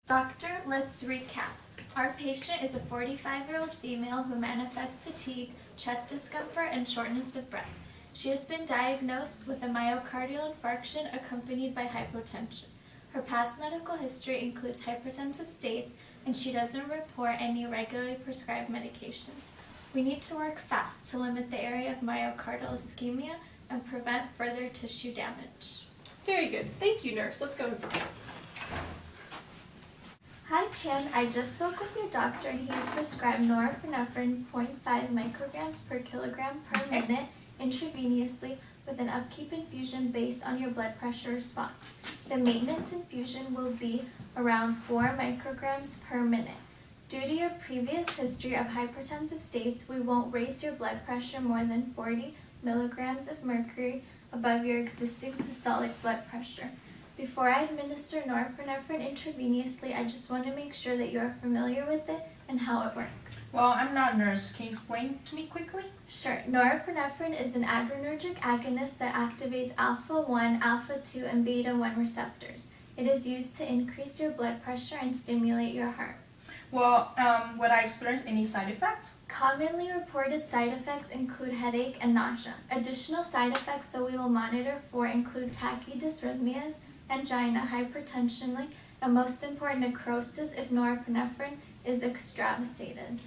Doctor, let's recap. Our patient is a 45-year-old female who manifests fatigue, chest discomfort, and shortness of breath. She has been diagnosed with a myocardial infarction accompanied by hypotension. Her past medical history includes hypertensive states, and she doesn't report any regularly prescribed medications. We need to work fast to limit the area of myocardial ischemia and prevent further tissue damage. Very good. Thank you, nurse. Let's go inside. Hi, Chien. I just spoke with your doctor and he has prescribed norepinephrine 0.5 micrograms per kilogram per minute intravenously with an upkeep infusion based on your blood pressure response. The maintenance infusion will be around 4 micrograms per minute. Due to your previous history of hypertensive states, we won't raise your blood pressure more than 40 milligrams of mercury above your existing systolic blood pressure. Before I administer norepinephrine intravenously, I just want to make sure that you are familiar with it and how it works. Well, I'm not a nurse. Can you explain to me quickly? Sure. Norepinephrine is an adrenergic agonist that activates alpha-1, alpha-2, and beta-1 receptors. It is used to increase your blood pressure and stimulate your heart. Well, would I experience any side effects? Commonly reported side effects include headache and nausea. Additional side effects that we will monitor for include tachydysrhythmias, angina, hypertension, and most important, necrosis if norepinephrine is extravasated.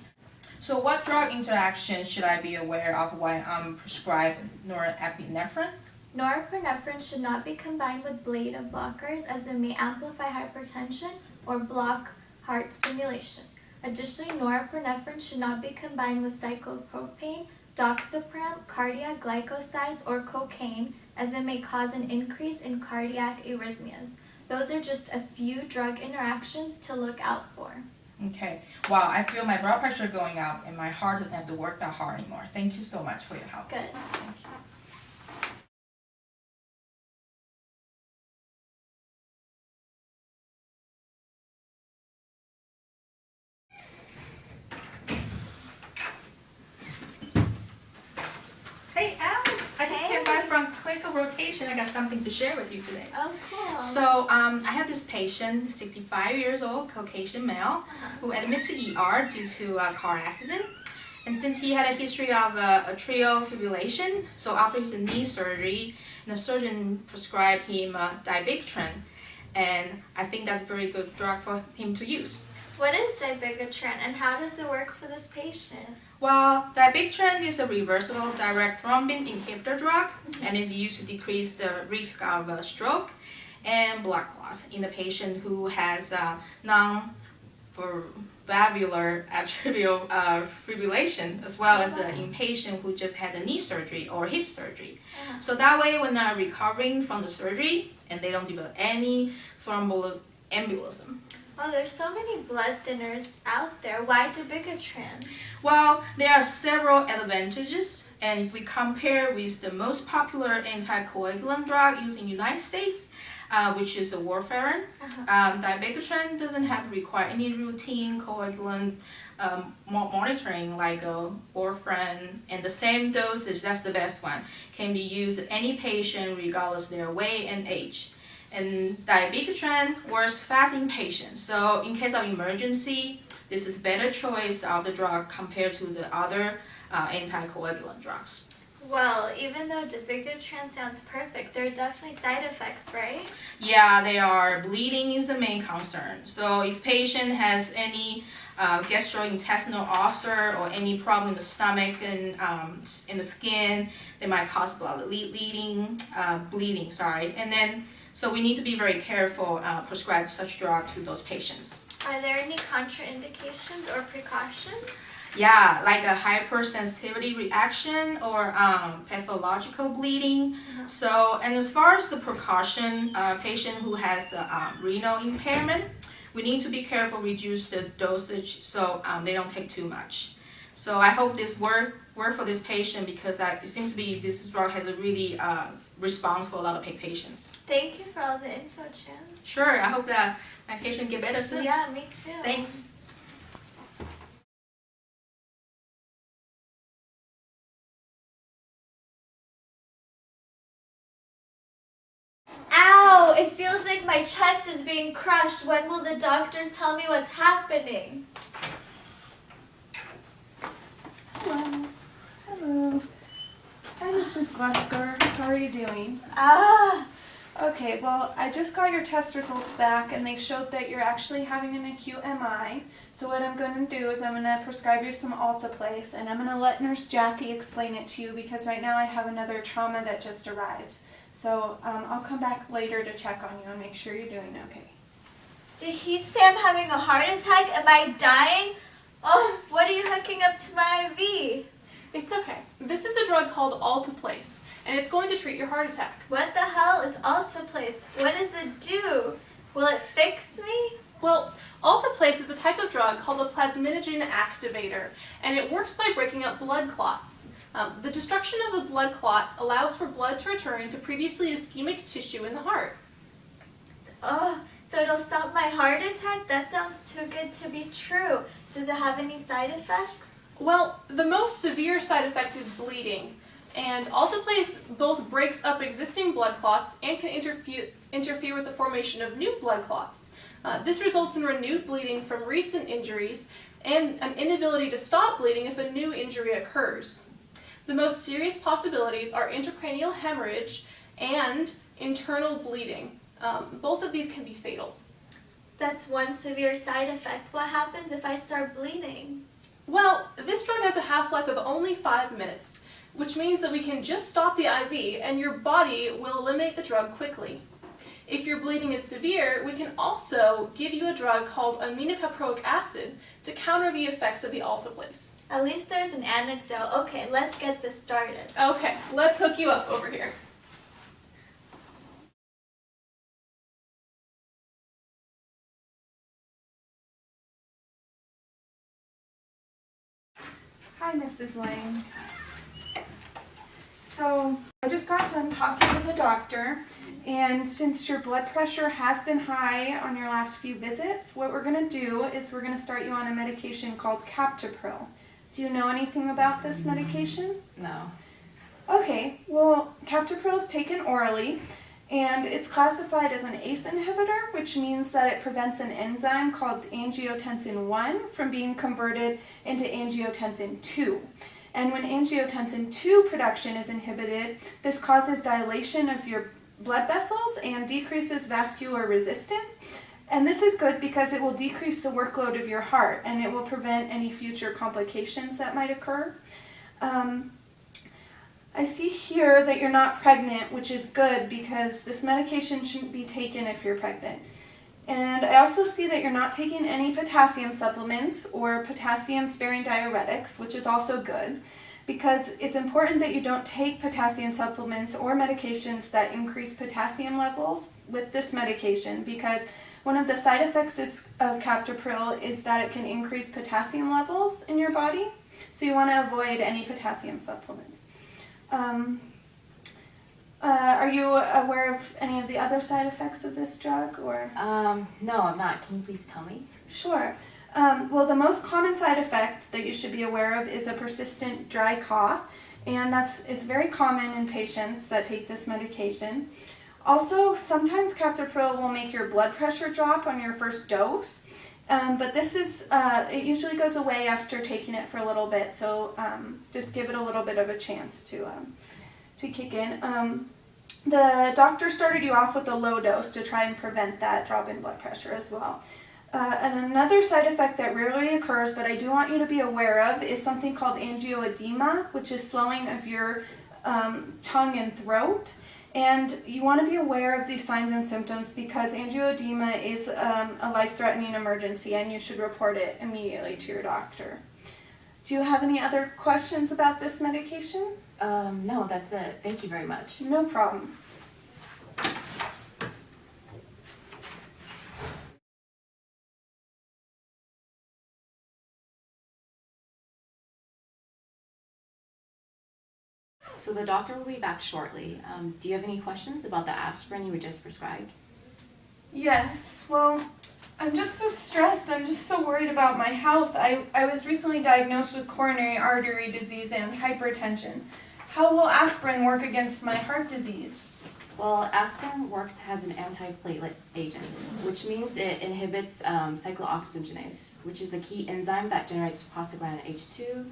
So what drug interaction should I be aware of when I'm prescribed norepinephrine? Norepinephrine should not be combined with beta blockers as it may amplify hypertension or block heart stimulation. Additionally, norepinephrine should not be combined with cyclopropane, doxapram, cardiac glycosides, or cocaine, as it may cause an increase in cardiac arrhythmias. Those are just a few drug interactions to look out for. Okay. Wow, I feel my blood pressure going up and my heart doesn't have to work that hard anymore. Thank you so much for your help. Good. Thank you. Hey Alex, I just came back from clinical rotation. I got something to share with you today. Oh, cool. So I have this patient, 65 years old, Caucasian male, who admitted to ER due to a car accident. And since he had a history of atrial fibrillation, so after his knee surgery, the surgeon prescribed him Dabigatran, and I think that's a very good drug for him to use. What is Dabigatran and how does it work for this patient? Well, Dabigatran is a reversible direct thrombin inhibitor drug and is used to decrease the risk of stroke and blood clots in the patient who has non-valvular atrial fibrillation, as well as in patient who just had a knee surgery or hip surgery. So that way, when they're recovering from the surgery and they don't develop any thromboembolism. Oh, there's so many blood thinners out there. Why Dabigatran? Well, there are several advantages, and if we compare with the most popular anticoagulant drug used in the United States, which is the warfarin, Dabigatran doesn't have to require any routine coagulant monitoring like warfarin, and the same dosage, that's the best one, can be used at any patient regardless of their weight and age. And Dabigatran works fast in patients, so in case of emergency, this is better choice of the drug compared to the other anticoagulant drugs. Well, even though Dabigatran sounds perfect, there are definitely side effects, right? Yeah, they are. Bleeding is the main concern. So if patient has any gastrointestinal ulcer or any problem in the stomach and in the skin, they might cause bleeding. And then, so we need to be very careful prescribe such drug to those patients. Are there any contraindications or precautions? Yeah, like a hypersensitivity reaction or pathological bleeding. So, and as far as the precaution, patient who has renal impairment, we need to be careful, reduce the dosage so they don't take too much. So I hope this work for this patient because it seems to be this drug has a really response for a lot of patients. Thank you for all the info, Chien. Sure, I hope that my patient get better soon. Yeah, me too. Thanks. Ow! it feels like my chest is being crushed. When will the doctors tell me what's happening? Hello. Hello. Hi, Mrs. Glusker. How are you doing? Okay, well, I just got your test results back, and they showed that you're actually having an acute MI. So what I'm going to do is I'm going to prescribe you some Alteplase, and I'm going to let Nurse Jackie explain it to you because right now I have another trauma that just arrived. So I'll come back later to check on you and make sure you're doing okay. Did he say I'm having a heart attack? Am I dying? Oh, what are you hooking up to my IV? It's okay. This is a drug called Alteplase, and it's going to treat your heart attack. What the hell is Alteplase? What does it do? Will it fix me? Well, Alteplase is a type of drug called a plasminogen activator, and it works by breaking up blood clots. The destruction of the blood clot allows for blood to return to previously ischemic tissue in the heart. Oh, so it'll stop my heart attack? That sounds too good to be true. Does it have any side effects? Well, the most severe side effect is bleeding, and Alteplase both breaks up existing blood clots and can interfere with the formation of new blood clots. This results in renewed bleeding from recent injuries and an inability to stop bleeding if a new injury occurs. The most serious possibilities are intracranial hemorrhage and internal bleeding. Both of these can be fatal. That's one severe side effect. What happens if I start bleeding? Well, this drug has a half-life of only 5 minutes, which means that we can just stop the IV and your body will eliminate the drug quickly. If your bleeding is severe, we can also give you a drug called aminocaproic acid to counter the effects of the Alteplase. At least there's an anecdote. Okay, let's get this started. Okay, let's hook you up over here. Hi, Mrs. Leng. So, I just got done talking to the doctor, and since your blood pressure has been high on your last few visits, what we're going to do is we're going to start you on a medication called Captopril. Do you know anything about this medication? No. Okay, well, Captopril is taken orally, and it's classified as an ACE inhibitor, which means that it prevents an enzyme called angiotensin 1 from being converted into angiotensin 2. And when angiotensin 2 production is inhibited, this causes dilation of your blood vessels and decreases vascular resistance. And this is good because it will decrease the workload of your heart and it will prevent any future complications that might occur. I see here that you're not pregnant, which is good because this medication shouldn't be taken if you're pregnant. And I also see that you're not taking any potassium supplements or potassium-sparing diuretics, which is also good because it's important that you don't take potassium supplements or medications that increase potassium levels with this medication because one of the side effects of Captopril is that it can increase potassium levels in your body, so you want to avoid any potassium supplements. Are you aware of any of the other side effects of this drug, or? No, I'm not. Can you please tell me? Sure. Well, the most common side effect that you should be aware of is a persistent dry cough, and it's very common in patients that take this medication. Also, sometimes Captopril will make your blood pressure drop on your first dose, but this is, it usually goes away after taking it for a little bit, so just give it a little bit of a chance to kick in. The doctor started you off with a low dose to try and prevent that drop in blood pressure as well. And another side effect that rarely occurs, but I do want you to be aware of, is something called angioedema, which is swelling of your tongue and throat. And you want to be aware of these signs and symptoms because angioedema is a life-threatening emergency and you should report it immediately to your doctor. Do you have any other questions about this medication? No, that's it. Thank you very much. No problem. So the doctor will be back shortly. Do you have any questions about the aspirin you were just prescribed? Yes, well, I'm just so stressed. I'm just so worried about my health. I was recently diagnosed with coronary artery disease and hypertension. How will aspirin work against my heart disease? Well, aspirin works as an antiplatelet agent, which means it inhibits cyclooxygenase, which is a key enzyme that generates prostaglandin H2,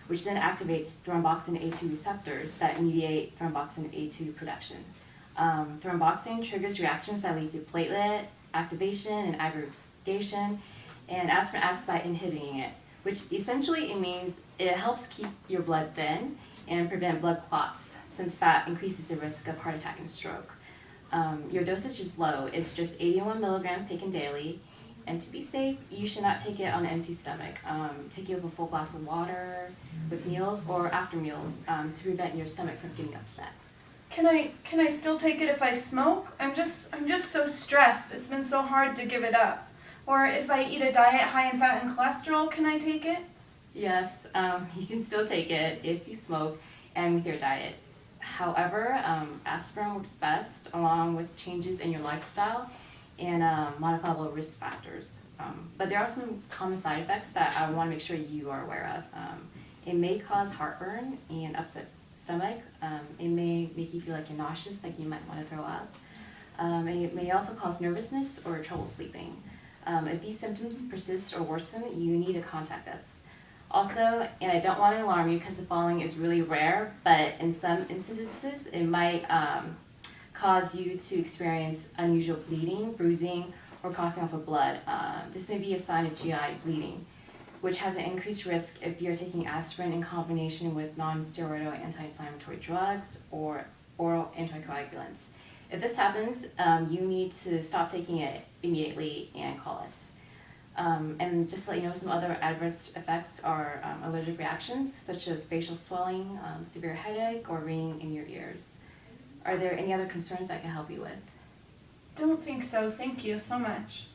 which then activates thromboxane A2 receptors that mediate thromboxane A2 production. Thromboxane triggers reactions that lead to platelet activation and aggregation, and aspirin acts by inhibiting it, which essentially it means it helps keep your blood thin and prevent blood clots, since that increases the risk of heart attack and stroke. Your dosage is low, it's just 81 milligrams taken daily, and to be safe, you should not take it on an empty stomach. Take it with a full glass of water, with meals, or after meals, to prevent your stomach from getting upset. Can I still take it if I smoke? I'm just so stressed. It's been so hard to give it up. Or if I eat a diet high in fat and cholesterol, can I take it? Yes, you can still take it if you smoke and with your diet. However, aspirin works best along with changes in your lifestyle and modifiable risk factors. But there are some common side effects that I want to make sure you are aware of. It may cause heartburn and upset stomach. It may make you feel like you're nauseous, like you might want to throw up. It may also cause nervousness or trouble sleeping. If these symptoms persist or worsen, you need to contact us. Also, and I don't want to alarm you because the following is really rare, but in some instances it might cause you to experience unusual bleeding, bruising, or coughing off of blood. This may be a sign of GI bleeding, which has an increased risk if you're taking aspirin in combination with non-steroidal anti-inflammatory drugs or oral anticoagulants. If this happens, you need to stop taking it immediately and call us. And just to let you know, some other adverse effects are allergic reactions, such as facial swelling, severe headache, or ringing in your ears. Are there any other concerns I can help you with? Don't think so. Thank you so much.